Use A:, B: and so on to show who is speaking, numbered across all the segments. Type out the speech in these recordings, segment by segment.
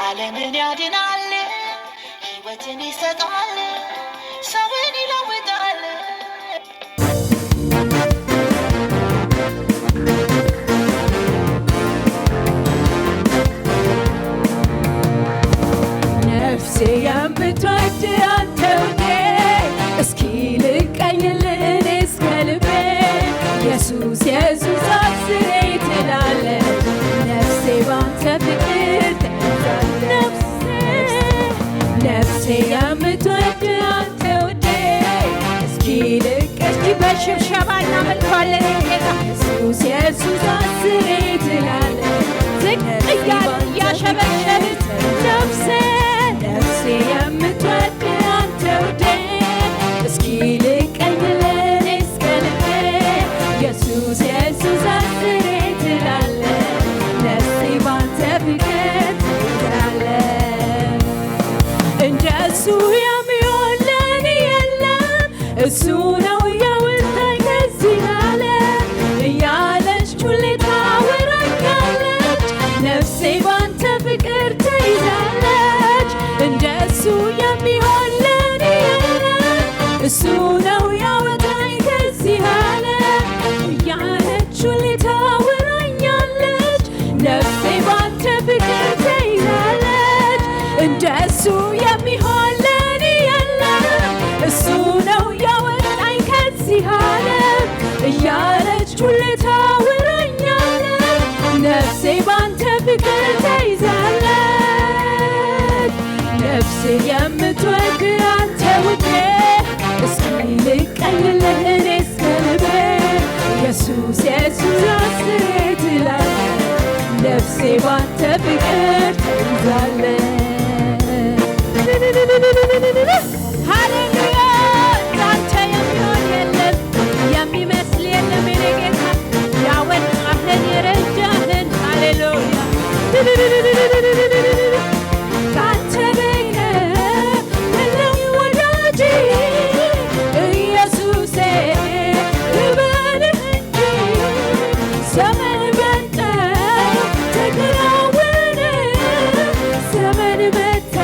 A: ዓለምን ያድናል ሕይወትን ይሰጣል ሰውን ይለውጣል
B: ነፍሴ የምትወድ አንተ ውዴ እስኪ ልቀኝልህ እኔ እስከ ልቤ ኢየሱስ ኢየሱስ አስሬ ትላለች ነፍሴ ባንተ ፍቅር ተይዛለች ነፍሴ የምትወድ አንተ ውዴ እስኪ ልቀኝ በሽብሸባ እናመልከዋለን ጌታ ኢየሱስ ኢየሱስ አስሬ ትላለች ዝቅ እያልን እያሸበሸብን ነፍሴ የምትወድ አንተ ውዴ እስኪ ልቀኝልህ እኔ እስከ ልቤ ኢየሱስ ኢየሱስ አስሬ ትላለች ነፍሴ ባንተ ፍቅር ትይዛለች እንደሱ የሚሆን ለእኔ የለም እሱ ነው ያወጣኝ ከዚህ ዓለም እያለች ሁሌ ታወራኛለች ነፍሴ ባንተ ፍቅር ትይዛለች እንደሱ የሚሆን ለእኔ የለም እሱ ነው ያወጣኝ ከዚህ ዓለም እያለች ሁሌ ታወራኛለች ነፍሴ ባንተ ፍቅር ትይዛለች እንደሱ የሚሆን ለእኔ የለም እሱ ነው ያወጣኝ ከዚህ ዓለም እያለች ሁሌ ታወራኛለች ነፍሴ ባንተ ፍቅር ትይዛለች ነፍሴ የምትወድ አንተ ውዴ እስኪ ልቀኝልህ እኔ እስከ ልቤ ኢየሱስ ኢየሱስ አስሬ ትላለች ነፍሴ ባንተ ፍቅር ትይዛለች ሃሌሉያ ላንተ የሚሆን የለም የሚመስል የለም የኔ ጌታ ያወጣህን የረዳህን ሃሌሉያ ካንተ በቀር የለም ወዳጄ ኢየሱሴ ልበልህ እንጂ ዘመን መጣ ተከናወነ ዘመን መጣ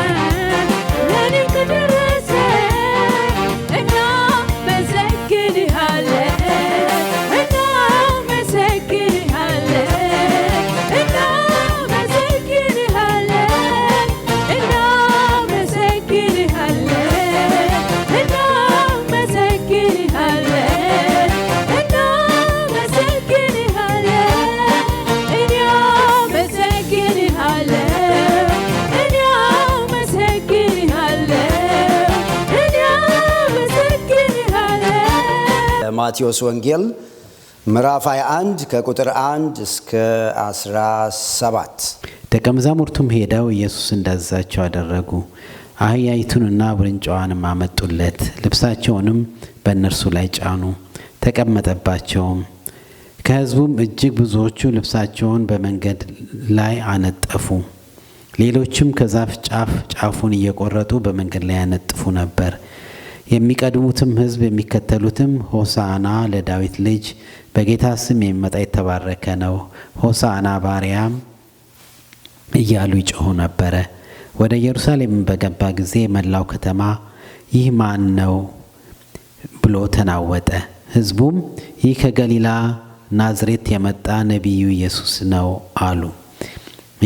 B: ለእኔም ደረሰ እናመሰግንሃለን
C: ማቴዎስ ወንጌል ምዕራፍ 21 ከቁጥር 1 እስከ 17
D: ደቀ መዛሙርቱም ሄደው ኢየሱስ እንዳዘዛቸው አደረጉ አህያይቱንና ውርንጫዋንም አመጡለት ልብሳቸውንም በእነርሱ ላይ ጫኑ ተቀመጠባቸውም ከሕዝቡም እጅግ ብዙዎቹ ልብሳቸውን በመንገድ ላይ አነጠፉ ሌሎችም ከዛፍ ጫፍ ጫፉን እየቆረጡ በመንገድ ላይ ያነጥፉ ነበር የሚቀድሙትም ሕዝብ የሚከተሉትም ሆሳዕና ለዳዊት ልጅ በጌታ ስም የሚመጣ የተባረከ ነው ሆሳዕና በአርያም እያሉ ይጮኹ ነበር ወደ ኢየሩሳሌም በገባ ጊዜ መላው ከተማ ይህ ማን ነው ብሎ ተናወጠ ሕዝቡም ይህ ከገሊላ ናዝሬት የመጣ ነቢዩ ኢየሱስ ነው አሉ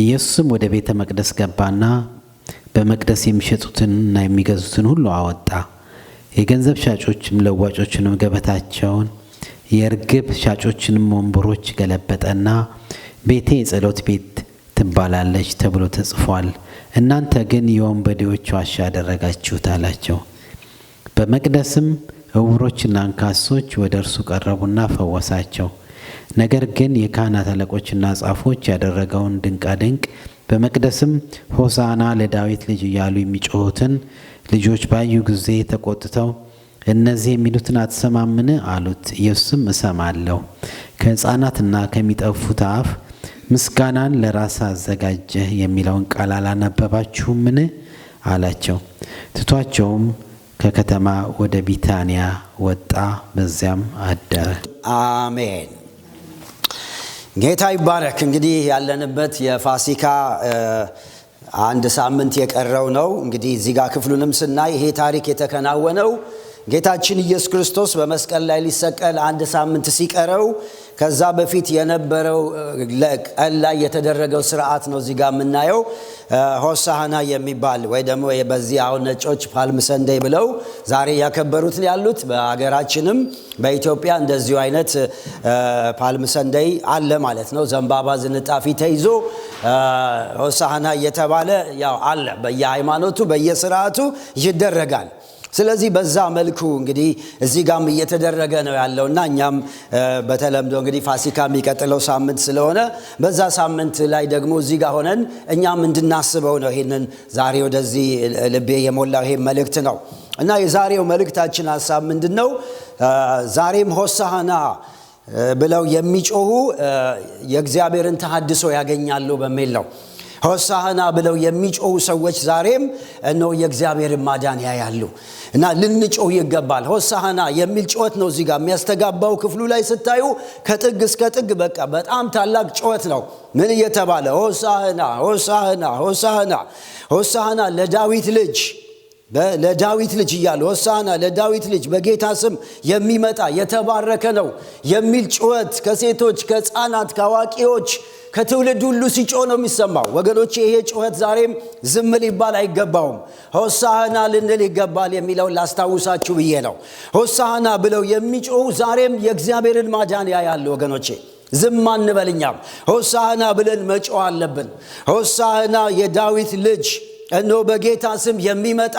D: ኢየሱስም ወደ ቤተ መቅደስ ገባና በመቅደስ የሚሸጡትንና የሚገዙትን ሁሉ አወጣ የገንዘብ ሻጮችም ለዋጮችንም ገበታቸውን የርግብ ሻጮችንም ወንበሮች ገለበጠና ቤቴ የጸሎት ቤት ትባላለች ተብሎ ተጽፏል እናንተ ግን የወንበዴዎች ዋሻ አደረጋችሁት አላቸው በመቅደስም ዕውሮችና አንካሶች ወደ እርሱ ቀረቡና ፈወሳቸው ነገር ግን የካህናት አለቆችና ጻፎች ያደረገውን ድንቃድንቅ በመቅደስም ሆሳዕና ለዳዊት ልጅ እያሉ የሚጮሁትን ልጆች ባዩ ጊዜ ተቆጥተው እነዚህ የሚሉትን አትሰማምን አሉት ኢየሱስም እሰማለሁ ከሕፃናትና ከሚጠፉት አፍ ምስጋናን ለራስ አዘጋጀህ የሚለውን ቃል አላነበባችሁምን አላቸው ትቷቸውም ከከተማ ወደ ቢታንያ ወጣ በዚያም አደረ
C: አሜን ጌታ ይባረክ እንግዲህ ያለንበት የፋሲካ አንድ ሳምንት የቀረው ነው። እንግዲህ እዚህ ጋር ክፍሉንም ስናይ ይሄ ታሪክ የተከናወነው ጌታችን ኢየሱስ ክርስቶስ በመስቀል ላይ ሊሰቀል አንድ ሳምንት ሲቀረው ከዛ በፊት የነበረው ቀን ላይ የተደረገው ስርዓት ነው። እዚህ ጋር የምናየው ሆሳዕና የሚባል ወይ ደግሞ በዚህ አሁን ነጮች ፓልም ሰንደይ ብለው ዛሬ ያከበሩት ያሉት በአገራችንም በኢትዮጵያ እንደዚሁ አይነት ፓልም ሰንደይ አለ ማለት ነው። ዘንባባ ዝንጣፊ ተይዞ ሆሳዕና እየተባለ ያው አለ በየሃይማኖቱ በየስርዓቱ ይደረጋል። ስለዚህ በዛ መልኩ እንግዲህ እዚህ ጋርም እየተደረገ ነው ያለውና እኛም በተለምዶ እንግዲህ ፋሲካ የሚቀጥለው ሳምንት ስለሆነ በዛ ሳምንት ላይ ደግሞ እዚህ ጋር ሆነን እኛም እንድናስበው ነው ይሄንን ዛሬ ወደዚህ ልቤ የሞላው ይሄ መልእክት ነው እና የዛሬው መልእክታችን ሐሳብ ምንድነው? ዛሬም ሆሳዕና ብለው የሚጮሁ የእግዚአብሔርን ተሐድሶ ያገኛሉ በሚል ነው። ሆሳዕና ብለው የሚጮሁ ሰዎች ዛሬም እነሆ የእግዚአብሔርን ማዳን ያያሉ እና ልንጮህ ይገባል። ሆሳዕና የሚል ጩኸት ነው እዚህ ጋር የሚያስተጋባው። ክፍሉ ላይ ስታዩ ከጥግ እስከ ጥግ በቃ በጣም ታላቅ ጩኸት ነው። ምን እየተባለ ሆሳዕና ሆሳዕና ሆሳዕና ሆሳዕና ለዳዊት ልጅ እያሉ ሆሳዕና ለዳዊት ልጅ በጌታ ስም የሚመጣ የተባረከ ነው የሚል ጩኸት ከሴቶች ከሕፃናት ከአዋቂዎች ከትውልድ ሁሉ ሲጮህ ነው የሚሰማው። ወገኖቼ ይሄ ጩኸት ዛሬም ዝም ሊባል አይገባውም። ሆሳዕና ልንል ይገባል የሚለውን ላስታውሳችሁ ብዬ ነው። ሆሳዕና ብለው የሚጮሁ ዛሬም የእግዚአብሔርን ማዳን ያያሉ። ወገኖቼ ዝም አንበልኛም። ሆሳዕና ብለን መጮህ አለብን። ሆሳዕና የዳዊት ልጅ እነሆ በጌታ ስም የሚመጣ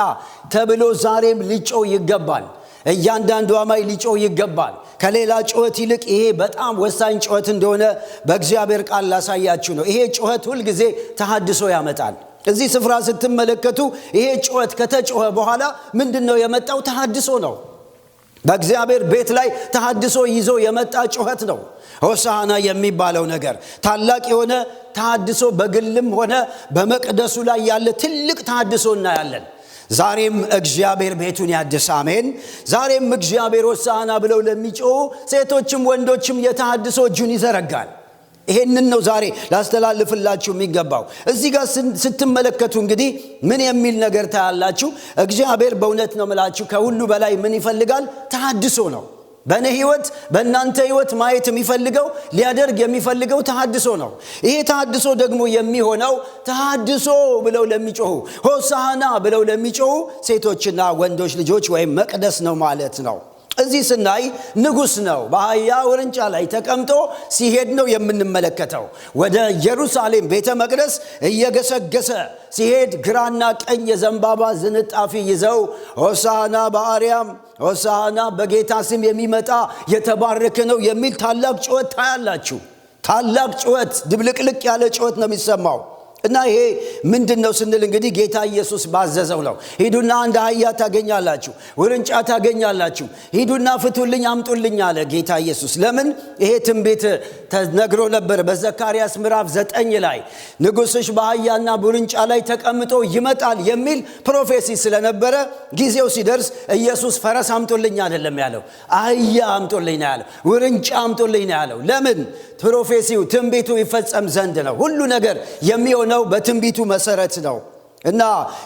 C: ተብሎ ዛሬም ሊጮህ ይገባል። እያንዳንዱ አማኝ ሊጮህ ይገባል። ከሌላ ጩኸት ይልቅ ይሄ በጣም ወሳኝ ጩኸት እንደሆነ በእግዚአብሔር ቃል ላሳያችሁ ነው። ይሄ ጩኸት ሁል ጊዜ ተሐድሶ ያመጣል። እዚህ ስፍራ ስትመለከቱ ይሄ ጩኸት ከተጮኸ በኋላ ምንድነው የመጣው? ተሐድሶ ነው። በእግዚአብሔር ቤት ላይ ተሐድሶ ይዞ የመጣ ጩኸት ነው። ሆሳዕና የሚባለው ነገር ታላቅ የሆነ ተሐድሶ በግልም ሆነ በመቅደሱ ላይ ያለ ትልቅ ተሐድሶ እናያለን። ዛሬም እግዚአብሔር ቤቱን ያድስ። አሜን። ዛሬም እግዚአብሔር ሆሳዕና ብለው ለሚጮሁ ሴቶችም ወንዶችም የተሐድሶ እጁን ይዘረጋል። ይሄንን ነው ዛሬ ላስተላልፍላችሁ የሚገባው። እዚህ ጋር ስትመለከቱ እንግዲህ ምን የሚል ነገር ታያላችሁ? እግዚአብሔር በእውነት ነው የምላችሁ ከሁሉ በላይ ምን ይፈልጋል? ተሐድሶ ነው። በእኔ ህይወት በእናንተ ህይወት ማየት የሚፈልገው ሊያደርግ የሚፈልገው ተሐድሶ ነው። ይሄ ተሐድሶ ደግሞ የሚሆነው ተሐድሶ ብለው ለሚጮሁ ሆሳዕና ብለው ለሚጮሁ ሴቶችና ወንዶች ልጆች ወይም መቅደስ ነው ማለት ነው። እዚህ ስናይ ንጉሥ ነው በአህያ ውርንጫ ላይ ተቀምጦ ሲሄድ ነው የምንመለከተው። ወደ ኢየሩሳሌም ቤተ መቅደስ እየገሰገሰ ሲሄድ ግራና ቀኝ የዘንባባ ዝንጣፊ ይዘው ሆሳዕና በአርያም ሆሳዕና በጌታ ስም የሚመጣ የተባረከ ነው የሚል ታላቅ ጩኸት ታያላችሁ። ታላቅ ጩኸት፣ ድብልቅልቅ ያለ ጩኸት ነው የሚሰማው። እና ይሄ ምንድነው ስንል እንግዲህ ጌታ ኢየሱስ ባዘዘው ነው። ሂዱና አንድ አህያ ታገኛላችሁ፣ ውርንጫ ታገኛላችሁ፣ ሂዱና ፍቱልኝ አምጡልኝ አለ ጌታ ኢየሱስ። ለምን? ይሄ ትንቢት ተነግሮ ነበር በዘካርያስ ምዕራፍ 9 ላይ ንጉሥሽ በአህያና በውርንጫ ላይ ተቀምጦ ይመጣል የሚል ፕሮፌሲ ስለነበረ ጊዜው ሲደርስ ኢየሱስ ፈረስ አምጡልኝ አይደለም ያለው፣ አህያ አምጡልኝ ነው ያለው፣ ውርንጫ አምጡልኝ ነው ያለው። ለምን? ፕሮፌሲው ትንቢቱ ይፈጸም ዘንድ ነው። ሁሉ ነገር የሚሆነው በትንቢቱ መሰረት ነው። እና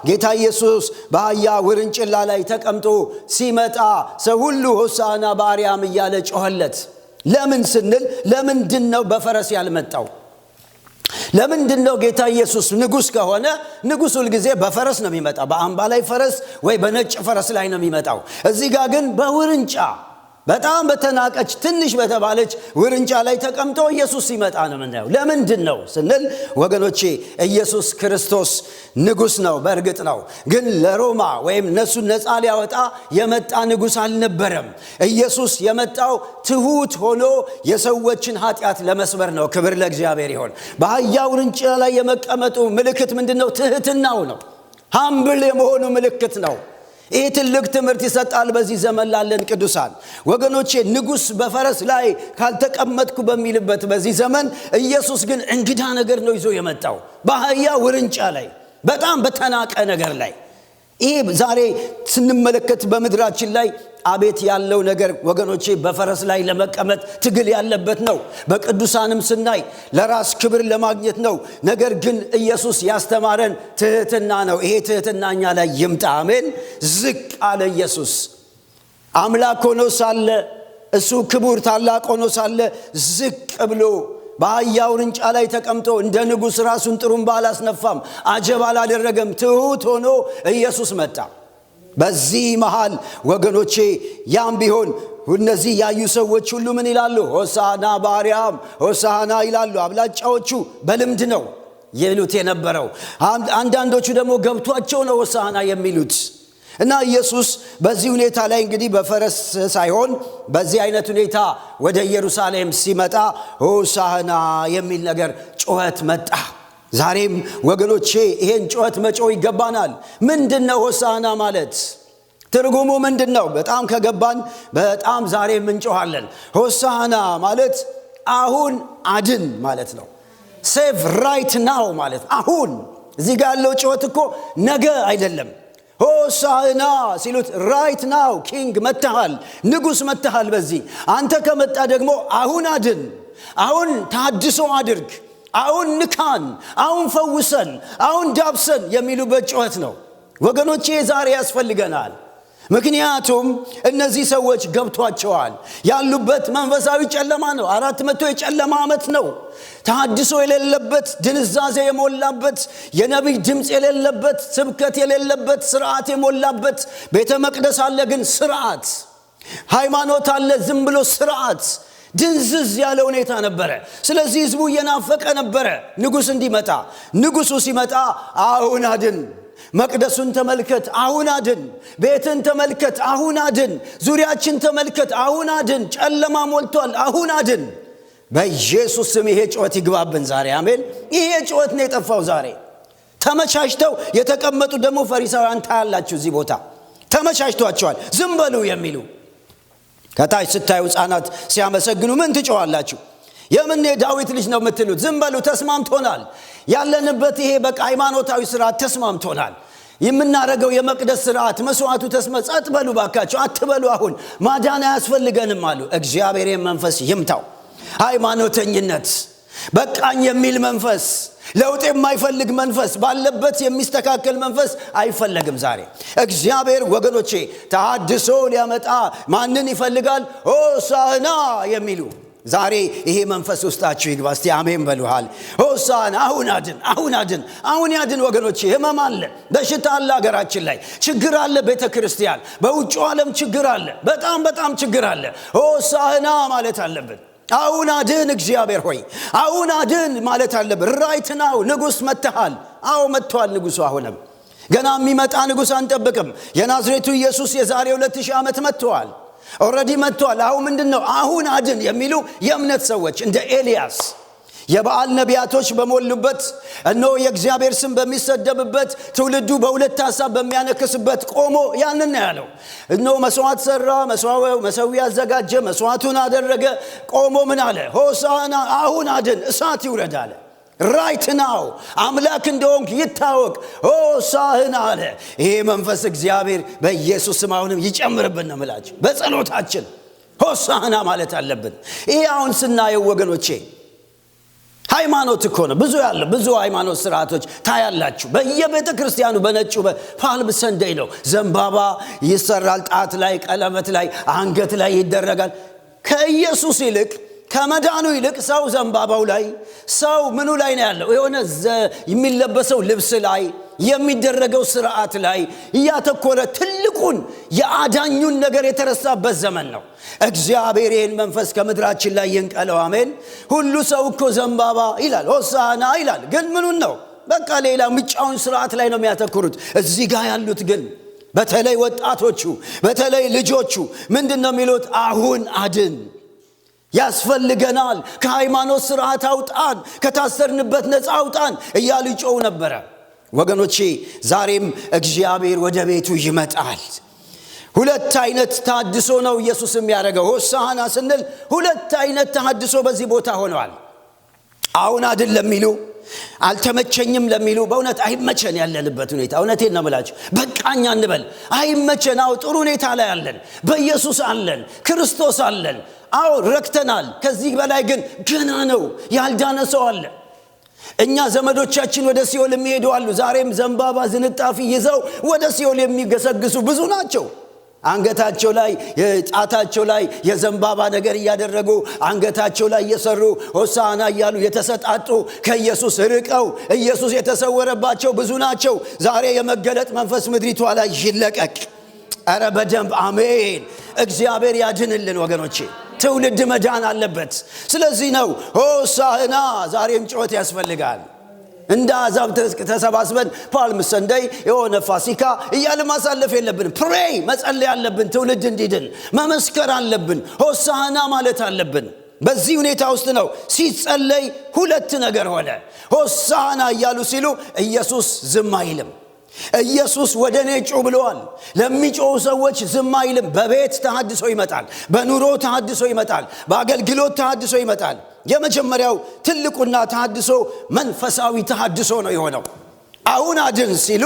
C: ጌታ ኢየሱስ በአህያ ውርንጭላ ላይ ተቀምጦ ሲመጣ ሰው ሁሉ ሆሳዕና በአርያም እያለ ጮኸለት። ለምን ስንል ለምንድነው በፈረስ ያልመጣው? ለምንድነው ጌታ ኢየሱስ ንጉሥ ከሆነ ንጉሥ ሁል ጊዜ በፈረስ ነው የሚመጣው። በአምባ ላይ ፈረስ ወይ በነጭ ፈረስ ላይ ነው የሚመጣው። እዚህ ጋር ግን በውርንጫ በጣም በተናቀች ትንሽ በተባለች ውርንጫ ላይ ተቀምጦ ኢየሱስ ሲመጣ ነው የምናየው። ለምንድን ነው ስንል ወገኖቼ ኢየሱስ ክርስቶስ ንጉሥ ነው፣ በእርግጥ ነው። ግን ለሮማ ወይም እነሱን ነፃ ሊያወጣ የመጣ ንጉሥ አልነበረም። ኢየሱስ የመጣው ትሁት ሆኖ የሰዎችን ኃጢአት ለመስበር ነው። ክብር ለእግዚአብሔር ይሁን። በአህያ ውርንጫ ላይ የመቀመጡ ምልክት ምንድን ነው? ትህትናው ነው። ሃምብል የመሆኑ ምልክት ነው። ይህ ትልቅ ትምህርት ይሰጣል በዚህ ዘመን ላለን ቅዱሳን ወገኖቼ። ንጉሥ በፈረስ ላይ ካልተቀመጥኩ በሚልበት በዚህ ዘመን ኢየሱስ ግን እንግዳ ነገር ነው ይዞ የመጣው በአህያ ውርንጫ ላይ፣ በጣም በተናቀ ነገር ላይ። ይህ ዛሬ ስንመለከት በምድራችን ላይ አቤት ያለው ነገር ወገኖቼ! በፈረስ ላይ ለመቀመጥ ትግል ያለበት ነው። በቅዱሳንም ስናይ ለራስ ክብር ለማግኘት ነው። ነገር ግን ኢየሱስ ያስተማረን ትህትና ነው። ይሄ ትህትና እኛ ላይ ይምጣ። አሜን። ዝቅ አለ ኢየሱስ። አምላክ ሆኖ ሳለ እሱ ክቡር ታላቅ ሆኖ ሳለ ዝቅ ብሎ በአህያው ውርንጫ ላይ ተቀምጦ እንደ ንጉሥ ራሱን ጥሩምባ አላስነፋም፣ አጀብ አላደረገም። ትሑት ሆኖ ኢየሱስ መጣ። በዚህ መሃል ወገኖቼ ያም ቢሆን እነዚህ ያዩ ሰዎች ሁሉ ምን ይላሉ? ሆሳና በአርያም ሆሳና ይላሉ። አብላጫዎቹ በልምድ ነው ይሉት የነበረው። አንዳንዶቹ ደግሞ ገብቷቸው ነው ሆሳና የሚሉት። እና ኢየሱስ በዚህ ሁኔታ ላይ እንግዲህ በፈረስ ሳይሆን በዚህ አይነት ሁኔታ ወደ ኢየሩሳሌም ሲመጣ ሆሳና የሚል ነገር ጩኸት መጣ። ዛሬም ወገኖቼ ይሄን ጩኸት መጮህ ይገባናል። ምንድነው ሆሳና ማለት? ትርጉሙ ምንድነው? በጣም ከገባን በጣም ዛሬም እንጮሃለን። ሆሳና ማለት አሁን አድን ማለት ነው። ሴቭ ራይት ናው ማለት አሁን። እዚህ ጋር ያለው ጩኸት እኮ ነገ አይደለም። ሆሳና ሲሉት ራይት ናው ኪንግ መጥተሃል፣ ንጉሥ መጥተሃል። በዚህ አንተ ከመጣ ደግሞ አሁን አድን፣ አሁን ታድሶ አድርግ፣ አሁን ንካን፣ አሁን ፈውሰን፣ አሁን ዳብሰን የሚሉበት ጩኸት ነው ወገኖቼ። ዛሬ ያስፈልገናል። ምክንያቱም እነዚህ ሰዎች ገብቷቸዋል። ያሉበት መንፈሳዊ ጨለማ ነው። 400 የጨለማ ዓመት ነው። ተሐድሶ የሌለበት፣ ድንዛዜ የሞላበት፣ የነቢይ ድምፅ የሌለበት፣ ስብከት የሌለበት፣ ስርዓት የሞላበት ቤተ መቅደስ አለ ግን ስርዓት፣ ሃይማኖት አለ ዝም ብሎ ስርዓት፣ ድንዝዝ ያለ ሁኔታ ነበረ። ስለዚህ ህዝቡ እየናፈቀ ነበረ ንጉሥ እንዲመጣ። ንጉሡ ሲመጣ አሁን አድን፣ መቅደሱን ተመልከት አሁን አድን፣ ቤትን ተመልከት አሁን አድን፣ ዙሪያችን ተመልከት አሁን አድን፣ ጨለማ ሞልቷል አሁን አድን። በኢየሱስ ስም ይሄ ጩኸት ይግባብን ዛሬ። አሜን። ይሄ ጩኸት ነው የጠፋው ዛሬ። ተመቻችተው የተቀመጡ ደግሞ ፈሪሳውያን ታያላችሁ። እዚህ ቦታ ተመቻችቷቸዋል ዝም በሉ የሚሉ። ከታች ስታዩ ሕፃናት ሲያመሰግኑ ምን ትጮኻላችሁ? የምን የዳዊት ልጅ ነው የምትሉት? ዝም በሉ ተስማምቶናል። ያለንበት ይሄ በቃ ሃይማኖታዊ ስርዓት ተስማምቶናል። የምናረገው የመቅደስ ስርዓት መስዋዕቱ ጸጥ በሉ ባካችሁ አትበሉ፣ አሁን ማዳን አያስፈልገንም አሉ። እግዚአብሔር መንፈስ ይምታው። ሃይማኖተኝነት በቃኝ የሚል መንፈስ፣ ለውጥ የማይፈልግ መንፈስ፣ ባለበት የሚስተካከል መንፈስ አይፈለግም ዛሬ። እግዚአብሔር ወገኖቼ ተሐድሶ ሊያመጣ ማንን ይፈልጋል? ሆሳዕና የሚሉ ዛሬ ይሄ መንፈስ ውስጣችሁ ይግባ። እስቲ አሜን በሉሃል። ሆሳዕና አሁን አድን፣ አሁን አድን፣ አሁን ያድን ወገኖቼ። ህመም አለ፣ በሽታ አለ፣ ሀገራችን ላይ ችግር አለ፣ ቤተ ክርስቲያን በውጭ ዓለም ችግር አለ፣ በጣም ችግር አለ። ሆሳዕና ማለት አለብን። አሁን አድን እግዚአብሔር ሆይ አሁን አድን ማለት አለብን። ራይት ናው ንጉሥ መጥተሃል። አዎ መጥቷል ንጉሡ። አሁንም ገና የሚመጣ ንጉሥ አንጠብቅም። የናዝሬቱ ኢየሱስ የዛሬ 2000 ዓመት መጥቷል። ኦልሬዲ መጥቷል። አሁን ምንድነው? አሁን አድን የሚሉ የእምነት ሰዎች እንደ ኤልያስ፣ የበዓል ነቢያቶች በሞሉበት፣ እነሆ የእግዚአብሔር ስም በሚሰደብበት፣ ትውልዱ በሁለት ሐሳብ በሚያነክስበት ቆሞ ያንን ነው ያለው። እነሆ መስዋዕት ሰራ፣ መሠዊያ አዘጋጀ፣ መስዋዕቱን አደረገ። ቆሞ ምን አለ? ሆሳዕና አሁን አድን፣ እሳት ይውረድ አለ። ራይት ናው አምላክ እንደሆንክ ይታወቅ፣ ሆሳዕና አለ። ይሄ መንፈስ እግዚአብሔር በኢየሱስ ስም አሁንም ይጨምርብን ነው የምላችሁ። በጸሎታችን ሆሳዕና ማለት አለብን። ይሄ አሁን ስናየው ወገኖቼ ሃይማኖት እኮ ነው ብዙ ሃይማኖት ስርዓቶች ታያላችሁ። በየቤተ ክርስቲያኑ በነጩ በፓልም ሰንደይ ነው ዘንባባ ይሰራል፣ ጣት ላይ፣ ቀለበት ላይ፣ አንገት ላይ ይደረጋል። ከኢየሱስ ይልቅ ከመዳኑ ይልቅ ሰው ዘንባባው ላይ፣ ሰው ምኑ ላይ ነው ያለው? የሆነ የሚለበሰው ልብስ ላይ፣ የሚደረገው ስርዓት ላይ እያተኮረ ትልቁን የአዳኙን ነገር የተረሳበት ዘመን ነው። እግዚአብሔር ይህን መንፈስ ከምድራችን ላይ ይንቀለው። አሜን። ሁሉ ሰው እኮ ዘንባባ ይላል፣ ሆሳዕና ይላል። ግን ምኑን ነው? በቃ ሌላ ምጫውን ስርዓት ላይ ነው የሚያተኩሩት። እዚህ ጋር ያሉት ግን በተለይ ወጣቶቹ፣ በተለይ ልጆቹ ምንድነው የሚሉት? አሁን አድን ያስፈልገናል፣ ከሃይማኖት ስርዓት አውጣን፣ ከታሰርንበት ነፃ አውጣን እያሉ ይጮሁ ነበረ። ወገኖቼ ዛሬም እግዚአብሔር ወደ ቤቱ ይመጣል። ሁለት አይነት ተሐድሶ ነው ኢየሱስ የሚያደርገው። ሆሳዕና ስንል ሁለት አይነት ተሐድሶ በዚህ ቦታ ሆነዋል። አሁን አድን ለሚሉ አልተመቸኝም ለሚሉ በእውነት አይመቸን ያለንበት ሁኔታ እውነቴን ነው ብላችሁ በቃኛ እንበል። አይመቸን። አዎ ጥሩ ሁኔታ ላይ አለን፣ በኢየሱስ አለን፣ ክርስቶስ አለን። አዎ ረክተናል። ከዚህ በላይ ግን ገና ነው ያልዳነ ሰው አለ። እኛ ዘመዶቻችን ወደ ሲኦል የሚሄዱ አሉ። ዛሬም ዘንባባ ዝንጣፊ ይዘው ወደ ሲኦል የሚገሰግሱ ብዙ ናቸው። አንገታቸው ላይ ጣታቸው ላይ የዘንባባ ነገር እያደረጉ አንገታቸው ላይ እየሰሩ ሆሳዕና እያሉ የተሰጣጡ ከኢየሱስ ርቀው ኢየሱስ የተሰወረባቸው ብዙ ናቸው። ዛሬ የመገለጥ መንፈስ ምድሪቷ ላይ ይለቀቅ። ኧረ በደንብ አሜን። እግዚአብሔር ያድንልን ወገኖቼ። ትውልድ መዳን አለበት። ስለዚህ ነው ሆሳዕና። ዛሬም ጩኸት ያስፈልጋል። እንደ አሕዛብ ተሰባስበን ፓልም ሰንደይ የሆነ ፋሲካ እያለ ማሳለፍ የለብንም። ፕሬይ መጸለይ አለብን። ትውልድ እንዲድን መመስከር አለብን። ሆሳዕና ማለት አለብን። በዚህ ሁኔታ ውስጥ ነው ሲጸለይ ሁለት ነገር ሆነ። ሆሳዕና እያሉ ሲሉ ኢየሱስ ዝም አይልም። ኢየሱስ ወደ እኔ ጩ ብለዋል። ለሚጮሁ ሰዎች ዝም አይልም። በቤት ተሐድሶ ይመጣል፣ በኑሮ ተሐድሶ ይመጣል፣ በአገልግሎት ተሐድሶ ይመጣል። የመጀመሪያው ትልቁና ተሐድሶ መንፈሳዊ ተሐድሶ ነው የሆነው። አሁን አድን ሲሉ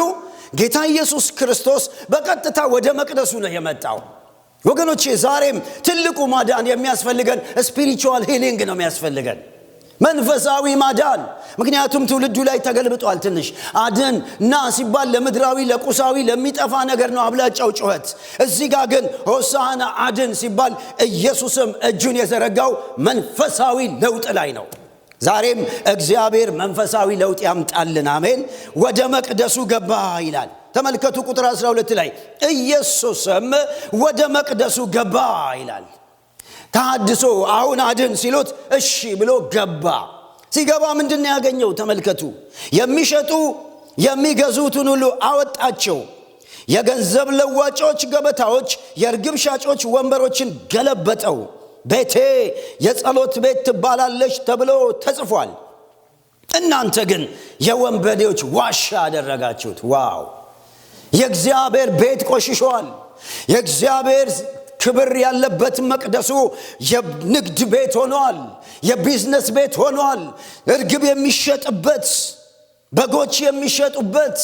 C: ጌታ ኢየሱስ ክርስቶስ በቀጥታ ወደ መቅደሱ ነው የመጣው። ወገኖቼ ዛሬም ትልቁ ማዳን የሚያስፈልገን ስፒሪቹዋል ሂሊንግ ነው የሚያስፈልገን፣ መንፈሳዊ ማዳን። ምክንያቱም ትውልዱ ላይ ተገልብጧል። ትንሽ አድን ና ሲባል ለምድራዊ ለቁሳዊ ለሚጠፋ ነገር ነው አብላጫው ጩኸት። እዚህ ጋር ግን ሆሳዕና አድን ሲባል ኢየሱስም እጁን የዘረጋው መንፈሳዊ ለውጥ ላይ ነው። ዛሬም እግዚአብሔር መንፈሳዊ ለውጥ ያምጣልን። አሜን። ወደ መቅደሱ ገባ ይላል። ተመልከቱ ቁጥር 12 ላይ ኢየሱስም ወደ መቅደሱ ገባ ይላል። ተሐድሶ አሁን አድን ሲሉት እሺ ብሎ ገባ። ሲገባ ምንድነው ያገኘው? ተመልከቱ። የሚሸጡ የሚገዙትን ሁሉ አወጣቸው። የገንዘብ ለዋጮች ገበታዎች፣ የርግብ ሻጮች ወንበሮችን ገለበጠው። ቤቴ የጸሎት ቤት ትባላለች ተብሎ ተጽፏል፣ እናንተ ግን የወንበዴዎች ዋሻ አደረጋችሁት። ዋው! የእግዚአብሔር ቤት ቆሽሿል። የእግዚአብሔር ክብር ያለበት መቅደሱ የንግድ ቤት ሆኗል፣ የቢዝነስ ቤት ሆኗል። እርግብ የሚሸጥበት፣ በጎች የሚሸጡበት፣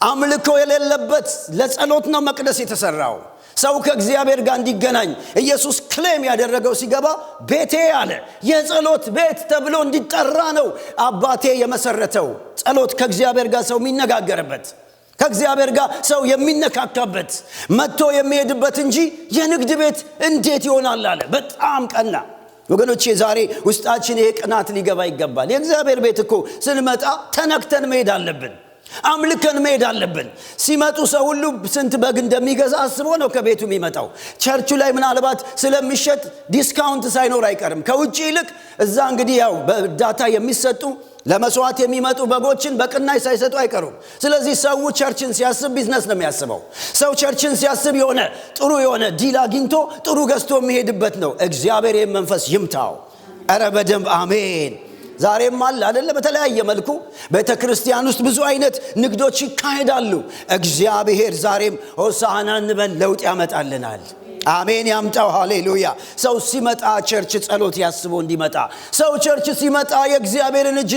C: አምልኮ የሌለበት ለጸሎት ነው መቅደስ የተሰራው። ሰው ከእግዚአብሔር ጋር እንዲገናኝ ኢየሱስ ክሌም ያደረገው ሲገባ ቤቴ አለ የጸሎት ቤት ተብሎ እንዲጠራ ነው አባቴ የመሰረተው። ጸሎት ከእግዚአብሔር ጋር ሰው የሚነጋገርበት፣ ከእግዚአብሔር ጋር ሰው የሚነካካበት፣ መጥቶ የሚሄድበት እንጂ የንግድ ቤት እንዴት ይሆናል አለ። በጣም ቀና ወገኖቼ። ዛሬ ውስጣችን ይሄ ቅናት ሊገባ ይገባል። የእግዚአብሔር ቤት እኮ ስንመጣ ተነክተን መሄድ አለብን፣ አምልከን መሄድ አለብን። ሲመጡ ሰው ሁሉ ስንት በግ እንደሚገዛ አስቦ ነው ከቤቱ የሚመጣው። ቸርቹ ላይ ምናልባት ስለሚሸጥ ዲስካውንት ሳይኖር አይቀርም። ከውጪ ይልቅ እዛ እንግዲህ ያው በዳታ የሚሰጡ ለመስዋዕት የሚመጡ በጎችን በቅናሽ ሳይሰጡ አይቀሩም። ስለዚህ ሰው ቸርችን ሲያስብ ቢዝነስ ነው የሚያስበው። ሰው ቸርችን ሲያስብ የሆነ ጥሩ የሆነ ዲል አግኝቶ ጥሩ ገዝቶ የሚሄድበት ነው። እግዚአብሔር ይህን መንፈስ ይምታው። ኧረ በደንብ አሜን። ዛሬም አለ አይደለ? በተለያየ መልኩ ቤተክርስቲያን ውስጥ ብዙ አይነት ንግዶች ይካሄዳሉ። እግዚአብሔር ዛሬም ሆሳዕና እንበል፣ ለውጥ ያመጣልናል። አሜን ያምጣው። ሃሌሉያ። ሰው ሲመጣ ቸርች ጸሎት ያስቦ እንዲመጣ፣ ሰው ቸርች ሲመጣ የእግዚአብሔርን እጅ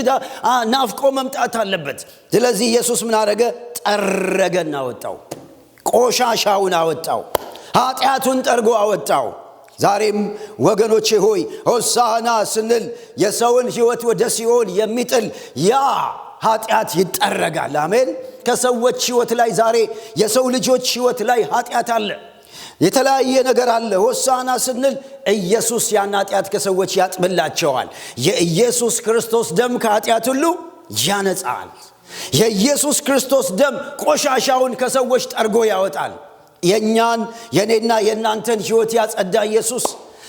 C: ናፍቆ መምጣት አለበት። ስለዚህ ኢየሱስ ምን አደረገ? ጠረገና አወጣው። ቆሻሻውን አወጣው። ኃጢአቱን ጠርጎ አወጣው። ዛሬም ወገኖቼ ሆይ ሆሳዕና ስንል የሰውን ሕይወት ወደ ሲኦል የሚጥል ያ ኃጢአት ይጠረጋል። አሜን። ከሰዎች ሕይወት ላይ ዛሬ የሰው ልጆች ሕይወት ላይ ኃጢአት አለ፣ የተለያየ ነገር አለ። ሆሳዕና ስንል ኢየሱስ ያን ኃጢአት ከሰዎች ያጥብላቸዋል። የኢየሱስ ክርስቶስ ደም ከኃጢአት ሁሉ ያነጻል። የኢየሱስ ክርስቶስ ደም ቆሻሻውን ከሰዎች ጠርጎ ያወጣል። የኔና የናንተን ሕይወት ያጸዳ ኢየሱስ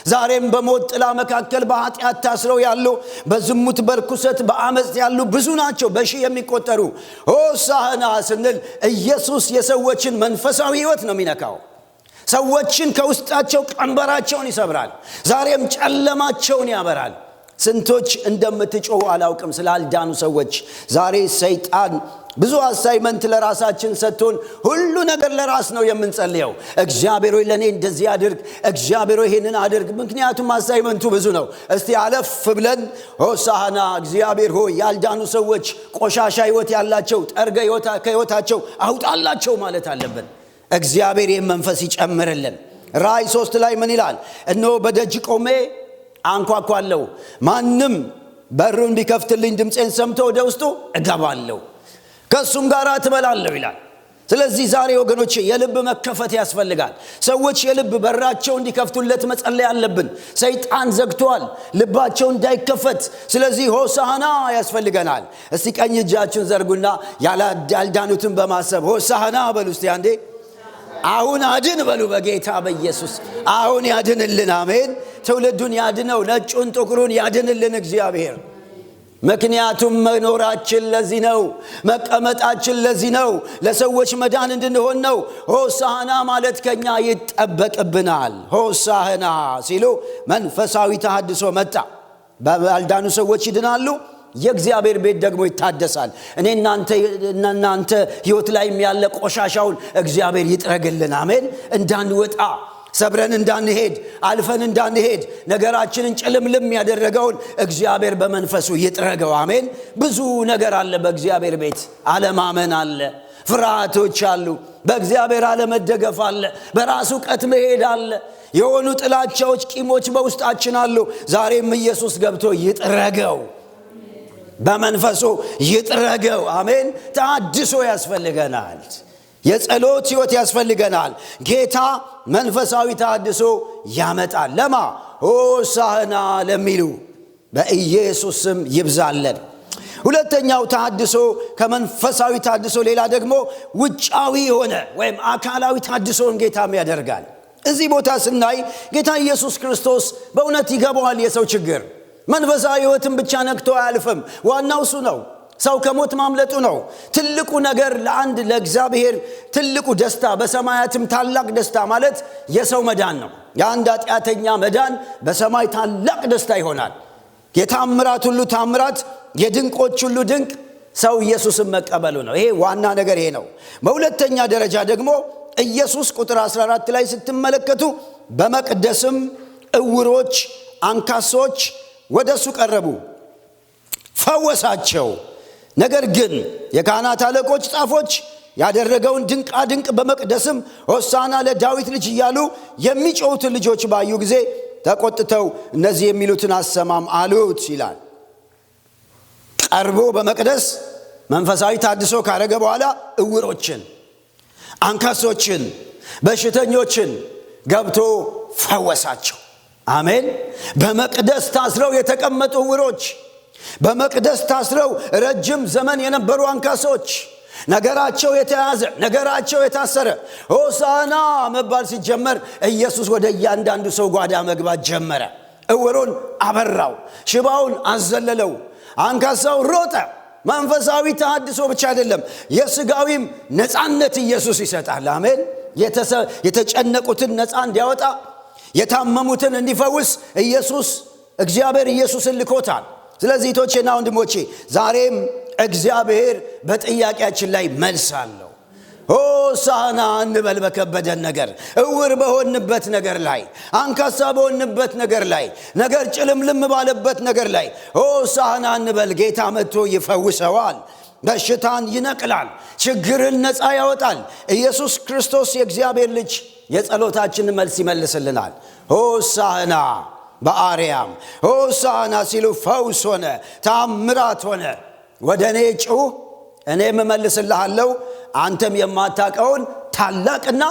C: ዛሬም በሞት ጥላ መካከል በኃጢአት ታስረው ያሉ፣ በዝሙት በርኩሰት በአመጽ ያሉ ብዙ ናቸው፣ በሺህ የሚቆጠሩ። ሆሳዕና ስንል ኢየሱስ የሰዎችን መንፈሳዊ ሕይወት ነው የሚነካው። ሰዎችን ከውስጣቸው ቀንበራቸውን ይሰብራል። ዛሬም ጨለማቸውን ያበራል። ስንቶች እንደምትጮሁ አላውቅም ስላልዳኑ ሰዎች። ዛሬ ሰይጣን ብዙ አሳይመንት ለራሳችን ሰጥቶን ሁሉ ነገር ለራስ ነው የምንጸልየው። እግዚአብሔር ሆይ ለኔ እንደዚህ አድርግ፣ እግዚአብሔር ሆይ ይሄንን አድርግ። ምክንያቱም አሳይመንቱ ብዙ ነው። እስቲ አለፍ ብለን ሆሳዕና እግዚአብሔር ሆይ ያልዳኑ ሰዎች፣ ቆሻሻ ህይወት ያላቸው ጠርገ ከህይወታቸው አውጣላቸው ማለት አለብን። እግዚአብሔር ይህን መንፈስ ይጨምርልን። ራእይ 3 ላይ ምን ይላል? እነሆ በደጅ ቆሜ አንኳኳለሁ፣ ማንም በሩን ቢከፍትልኝ ድምፄን ሰምቶ ወደ ውስጡ እገባለሁ፣ ከሱም ጋር እበላለሁ ይላል። ስለዚህ ዛሬ ወገኖቼ የልብ መከፈት ያስፈልጋል። ሰዎች የልብ በራቸው እንዲከፍቱለት መጸለይ አለብን። ሰይጣን ዘግቷል ልባቸው እንዳይከፈት። ስለዚህ ሆሳዕና ያስፈልገናል። እስቲ ቀኝ እጃችሁን ዘርጉና ያልዳኑትን በማሰብ ሆሳዕና በሉ እስቲ አንዴ። አሁን አድን በሉ በጌታ በኢየሱስ። አሁን ያድንልን። አሜን። ትውልዱን ያድነው፣ ነጩን ጥቁሩን ያድንልን እግዚአብሔር። ምክንያቱም መኖራችን ለዚህ ነው፣ መቀመጣችን ለዚህ ነው፣ ለሰዎች መዳን እንድንሆን ነው። ሆሳዕና ማለት ከኛ ይጠበቅብናል። ሆሳዕና ሲሉ መንፈሳዊ ተሐድሶ መጣ። ባልዳኑ ሰዎች ይድናሉ፣ የእግዚአብሔር ቤት ደግሞ ይታደሳል። እናንተ ህይወት ላይ ያለ ቆሻሻውን እግዚአብሔር ይጥረግልን። አሜን። እንዳንወጣ ሰብረን እንዳንሄድ አልፈን እንዳንሄድ ነገራችንን ጭልምልም ያደረገውን እግዚአብሔር በመንፈሱ ይጥረገው። አሜን። ብዙ ነገር አለ በእግዚአብሔር ቤት። አለማመን አለ፣ ፍርሃቶች አሉ፣ በእግዚአብሔር አለመደገፍ አለ፣ በራሱ ቀት መሄድ አለ፣ የሆኑ ጥላቻዎች፣ ቂሞች በውስጣችን አሉ። ዛሬም ኢየሱስ ገብቶ ይጥረገው፣ በመንፈሱ ይጥረገው። አሜን። ተሐድሶ ያስፈልገናል። የጸሎት ህይወት ያስፈልገናል። ጌታ መንፈሳዊ ተሐድሶ ያመጣል። ለማ ሆሳዕና ለሚሉ በኢየሱስ ስም ይብዛለን። ሁለተኛው ተሐድሶ ከመንፈሳዊ ተሐድሶ ሌላ ደግሞ ውጫዊ የሆነ ወይም አካላዊ ተሐድሶን ጌታም ያደርጋል። እዚህ ቦታ ስናይ ጌታ ኢየሱስ ክርስቶስ በእውነት ይገባዋል የሰው ችግር። መንፈሳዊ ህይወትን ብቻ ነክቶ አያልፍም። ዋናው እሱ ነው። ሰው ከሞት ማምለጡ ነው። ትልቁ ነገር ለእግዚአብሔር ትልቁ ደስታ፣ በሰማያትም ታላቅ ደስታ ማለት የሰው መዳን ነው። የአንድ ኃጢአተኛ መዳን በሰማይ ታላቅ ደስታ ይሆናል። የታምራት ሁሉ ታምራት፣ የድንቆች ሁሉ ድንቅ ሰው ኢየሱስን መቀበሉ ነው። ይሄ ዋና ነገር ይሄ ነው። በሁለተኛ ደረጃ ደግሞ ኢየሱስ ቁጥር 14 ላይ ስትመለከቱ በመቅደስም ዕውሮች፣ አንካሶች ወደሱ ቀረቡ፣ ፈወሳቸው። ነገር ግን የካህናት አለቆች፣ ጻፎች ያደረገውን ድንቃ ድንቅ በመቅደስም ሆሳዕና ለዳዊት ልጅ እያሉ የሚጮሁትን ልጆች ባዩ ጊዜ ተቆጥተው እነዚህ የሚሉትን አሰማም አሉት ይላል። ቀርቦ በመቅደስ መንፈሳዊ ተሐድሶ ካረገ በኋላ ዕውሮችን፣ አንካሶችን፣ በሽተኞችን ገብቶ ፈወሳቸው። አሜን። በመቅደስ ታስረው የተቀመጡ ዕውሮች፣ በመቅደስ ታስረው ረጅም ዘመን የነበሩ አንካሶች፣ ነገራቸው የተያዘ፣ ነገራቸው የታሰረ ሆሳዕና መባል ሲጀመር ኢየሱስ ወደ እያንዳንዱ ሰው ጓዳ መግባት ጀመረ። ዕውሩን አበራው፣ ሽባውን አዘለለው፣ አንካሳው ሮጠ። መንፈሳዊ ተሐድሶ ብቻ አይደለም፣ የሥጋዊም ነፃነት ኢየሱስ ይሰጣል። አሜን። የተጨነቁትን ነፃ እንዲያወጣ፣ የታመሙትን እንዲፈውስ እግዚአብሔር ኢየሱስን ልኮታል። ስለዚህ እህቶቼና ወንድሞቼ ዛሬም እግዚአብሔር በጥያቄያችን ላይ መልስ አለው። ሆሳዕና እንበል በከበደን ነገር፣ ዕውር በሆንበት ነገር ላይ፣ አንካሳ በሆንበት ነገር ላይ፣ ነገር ጭልምልም ባለበት ነገር ላይ ሆሳዕና እንበል። ጌታ መጥቶ ይፈውሰዋል፣ በሽታን ይነቅላል፣ ችግርን ነፃ ያወጣል። ኢየሱስ ክርስቶስ የእግዚአብሔር ልጅ የጸሎታችን መልስ ይመልስልናል። ሆሳዕና በአርያም ሆሳዕና ሲሉ ፈውስ ሆነ፣ ታምራት ሆነ። ወደ እኔ ጩህ እኔም እመልስልሃለሁ፣ አንተም የማታውቀውን ታላቅና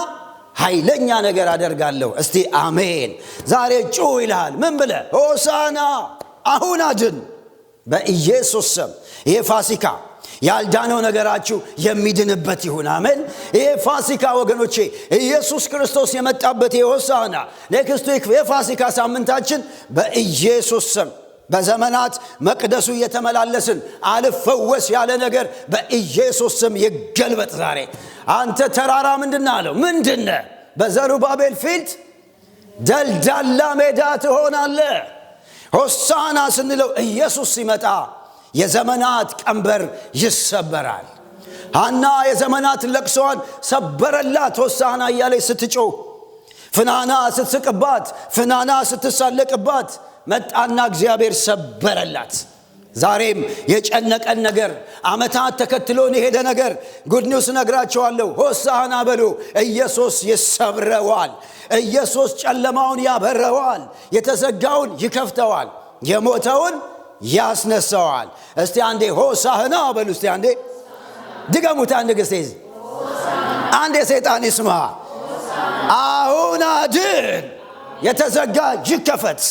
C: ኃይለኛ ነገር አደርጋለሁ። እስቲ አሜን። ዛሬ ጩህ ይልሃል። ምን ብለህ? ሆሳዕና አሁን አድን በኢየሱስ ስም። ይሄ ፋሲካ ያልዳነው ነገራችሁ የሚድንበት ይሁን። አሜን። ይሄ ፋሲካ ወገኖቼ ኢየሱስ ክርስቶስ የመጣበት የሆሳዕና ኔክስት ዊክ የፋሲካ ሳምንታችን በኢየሱስ ስም በዘመናት መቅደሱ እየተመላለስን አልፈወስ ያለ ነገር በኢየሱስ ስም ይገልበጥ ዛሬ። አንተ ተራራ ምንድን አለው? ምንድነ? በዘሩባቤል ፊት ደልዳላ ሜዳ ትሆናለህ። ሆሳዕና ስንለው ኢየሱስ ሲመጣ የዘመናት ቀንበር ይሰበራል። ሐና የዘመናት ለቅሶዋን ሰበረላት ሆሳዕና እያለች ስትጮህ፣ ፍናና ስትስቅባት፣ ፍናና ስትሳለቅባት መጣና እግዚአብሔር ሰበረላት። ዛሬም የጨነቀን ነገር፣ ዓመታት ተከትሎን የሄደ ነገር ጉድ ኒውስ ነግራቸዋለሁ። ሆሳዕና በሉ። ኢየሱስ ይሰብረዋል። ኢየሱስ ጨለማውን ያበረዋል። የተዘጋውን ይከፍተዋል። የሞተውን ያስነሳዋል። እስቲ አንዴ ሆሳዕና በሉ። እስቲ አንዴ ድገሙት። አንድ ጊዜ አንዴ ሰይጣን ይስማ። አሁን አድን፣ የተዘጋ ይከፈት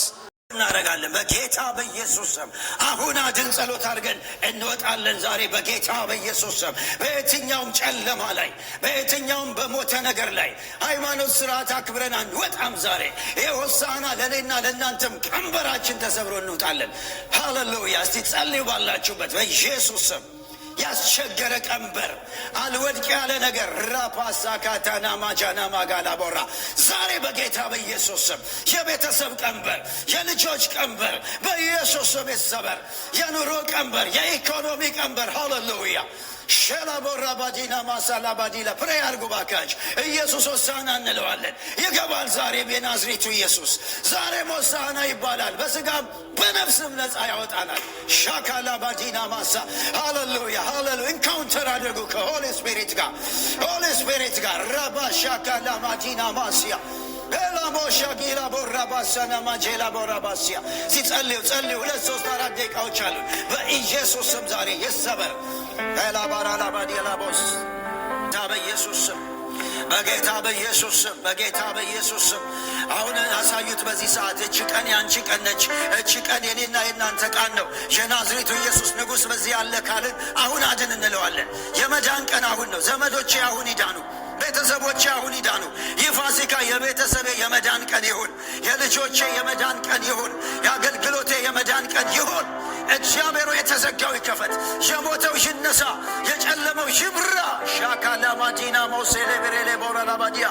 C: እናደርጋለን በጌታ በኢየሱስ ስም። አሁን አድን ጸሎት አድርገን እንወጣለን ዛሬ በጌታ በኢየሱስ ስም። በየትኛውም ጨለማ ላይ፣ በየትኛውም በሞተ ነገር ላይ ሃይማኖት ስርዓት አክብረን አንወጣም ዛሬ። ይህ ሆሳዕና ለእኔና ለእናንተም ቀንበራችን ተሰብሮ እንውጣለን። ሃሌሉያ። እስቲ ጸልዩ ባላችሁበት በኢየሱስ ስም። ያስቸገረ ቀንበር፣ አልወድቅ ያለ ነገር ራፓሳ ካታና ማጃና ማጋላ ቦራ ዛሬ በጌታ በኢየሱስ ስም የቤተሰብ ቀንበር፣ የልጆች ቀንበር በኢየሱስ ስም ይሰበር። የኑሮ ቀንበር፣ የኢኮኖሚ ቀንበር ሃሌሉያ ሸላቦራ ባዲና ማሳላ ባዲላ ፕሬ አርጉ ባካች። ኢየሱስ ሆሳዕና እንለዋለን። ይገባል። ዛሬም የናዝሬቱ ኢየሱስ ዛሬም ሆሳዕና ይባላል። በስጋም በነፍስም ነፃ ያወጣናል። ሻካላ ባዲና ማሳ ሃሌሉያ ሃሌሉያ። ኢንካውንተር አድርጉ ከሆሊ ስፒሪት ጋር፣ ሆሊ ስፒሪት ጋር ራባ ሻካላ ማዲና ማስያ ኤላሞሻ ጊላ ቦራ ባሳና ማጄላ ቦራ ባሲያ ሲጸልዩ ጸልዩ 2 3 4 ደቂቃዎች አሉ። በኢየሱስ ስም ዛሬ ይሰበር። ኤላባራላባዲላቦስ በኢየሱስ ስም፣ በጌታ በኢየሱስ ስም፣ በጌታ በኢየሱስ ስም አሁን አሳዩት። በዚህ ሰዓት እቺ ቀን ያንቺ ቀን ነች። እቺ ቀን የኔና የናንተ ቀን ነው። የናዝሬቱ ኢየሱስ ንጉሥ በዚህ ያለ ካልን አሁን አድን እንለዋለን። የመዳን ቀን አሁን ነው። ዘመዶቼ አሁን ይዳኑ። ቤተሰቦቼ አሁን ይዳኑ። ይህ ፋሲካ የቤተሰቤ የመዳን ቀን ይሁን። የልጆቼ የመዳን ቀን ይሁን። የአገልግሎቴ የመዳን ቀን ይሁን። እግዚአብሔሩ የተዘጋው ይከፈት፣ የሞተው ይነሳ፣ የጨለመው ይብራ። ሻካላ ማዲና ሞሴሌ ብሬሌ ቦራላባዲያ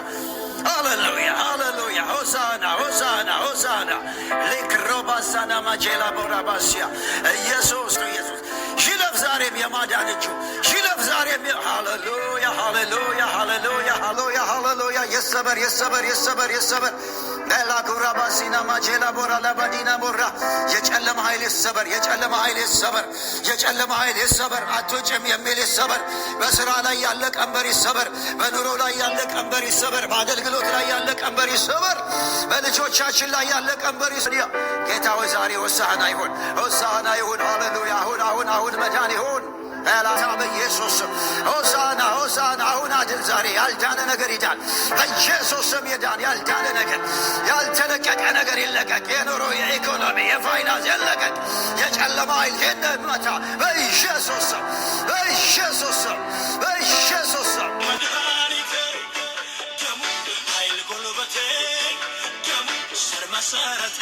C: ሃሌሉያ ሃሌሉያ። ሆሳዕና ሆሳዕና ሆሳዕና ሌክሮባሳና ማጄላ ቦራባሲያ ኢየሱስ ነው። ኢየሱስ ይለፍ ዛሬም የማዳን እጁ ይለፍ ዛሬም። ሃሌሉያ ሃሌሉያ ሃሌሉያ ሃሌሉያ ሃሌሉያ። የሰበር የሰበር የሰበር የሰበር ላጉራ ባሲና ማጄላ ቦራ ላባዲና ቦራ የጨለማ ኃይል ይሰበር፣ የጨለማ ኃይል ይሰበር፣ የጨለማ ኃይል ይሰበር። አትወጭም የሚል ይሰበር። በስራ ላይ ያለ ቀንበር ይሰበር። በኑሮ ላይ ያለ ቀንበር ይሰበር። በአገልግሎት ላይ ያለ ቀንበር ይሰበር። በልጆቻችን ላይ ያለ ቀንበር ይሰበር። ጌታ ሆይ ዛሬ ሆሳዕና ይሁን፣ ሆሳዕና ይሁን። ሃሌሉያ። አሁን መዳን ይሁን በላታ በኢየሱስ ስም። ሆሳዕና ሆሳዕና። አሁን አድን ዛሬ። ያልዳነ ነገር ይዳን በኢየሱስ ስም። ይዳን ያልዳነ ነገር፣ ያልተለቀቀ ነገር ይለቀቅ። የኑሮ የኢኮኖሚ የፋይናንስ ይለቀቅ። የጨለማ ኃይል ይመታ በኢየሱስ ስም፣ በኢየሱስ ስም፣ በኢየሱስ ስም።
E: መድኃኒቴ ደሙ ኃይል ጉልበቴ ደሙ ስር መሰረቴ